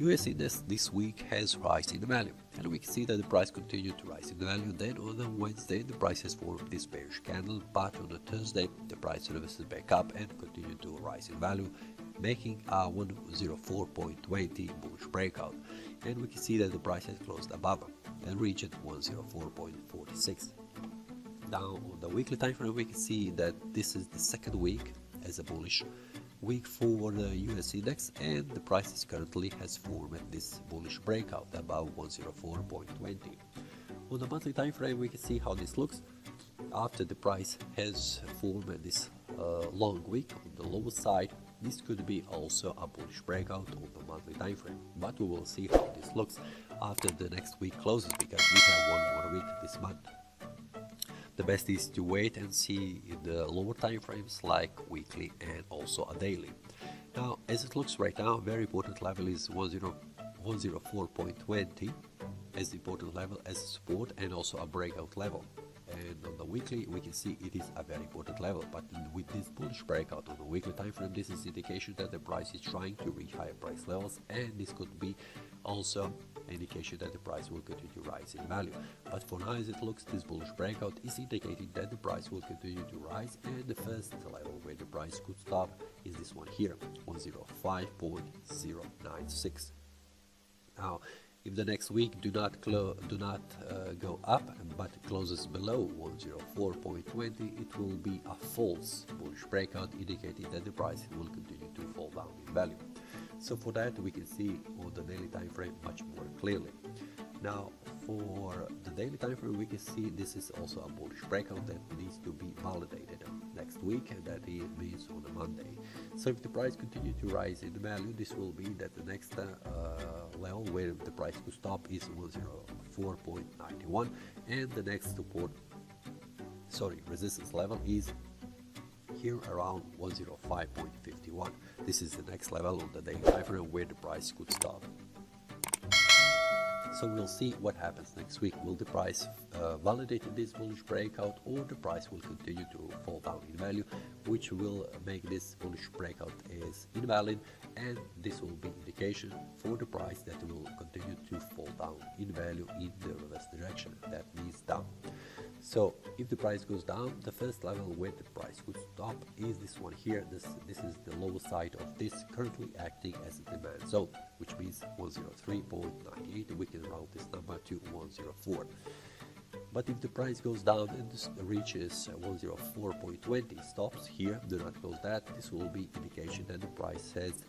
US index this week has rise in value, and we can see that the price continued to rise in value. Then on a Wednesday the price has formed this bearish candle, but on a Thursday the price reversed back up and continued to rise in value, making a 104.20 bullish breakout, and we can see that the price has closed above and reached 104.46. Now on the weekly time frame we can see that this is the second week as a bullish week for the US index, and the price currently has formed this bullish breakout above 104.20. On the monthly time frame we can see how this looks after the price has formed this long week on the lower side. This could be also a bullish breakout on the monthly time frame, but we will see how this looks after the next week closes, because we have one more week this month. The best is to wait and see in the lower time frames like weekly and also a daily. Now as it looks right now, very important level is 104.20 as the important level as support and also a breakout level. And on the weekly we can see it is a very important level, but with this bullish breakout on the weekly time frame, this is indication that the price is trying to reach higher price levels, and this could be also an indication that the price will continue to rise in value. But for now as it looks, this bullish breakout is indicating that the price will continue to rise, and the first level where the price could stop is this one here, 105.096. Now if the next week do not go up but closes below 104.20, it will be a false bullish breakout, indicating that the price will continue to fall down in value. So for that we can see on the daily time frame much more clearly. Now for the daily time frame we can see this is also a bullish breakout that needs to be validated next week, and that means on a Monday. So if the price continues to rise in value, this will be that the next level where the price could stop is 104.91, and the next resistance level is here around 105.51. This is the next level on the daily time frame where the price could stop. So we'll see what happens next week. Will the price validate this bullish breakout, or the price will continue to fall down in value, which will make this bullish breakout as invalid, and this will be indication for the price that will continue to fall down in value in the reverse direction, that means down. So if the price goes down, the first level where the price could stop is this one here. This is the lower side of this, currently acting as a demand zone, which means 103.98. We can round this number to 104. But if the price goes down and reaches 104.20, stops here, do not close that, this will be indication that the price has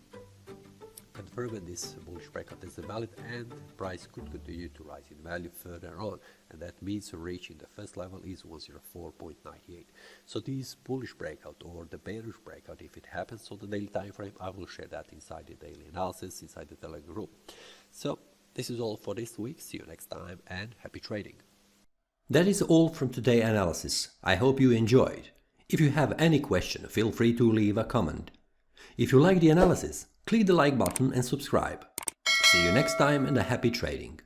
confirmed this bullish breakout as valid, and the price could continue to rise in value further on, and that means reaching the first level is 104.98. So this bullish breakout or the bearish breakout, if it happens on the daily time frame, I will share that inside the daily analysis inside the Telegram group. So this is all for this week. See you next time and happy trading. That is all from today's analysis. I hope you enjoyed. If you have any question, feel free to leave a comment. If you like the analysis, click the like button and subscribe. See you next time and a happy trading.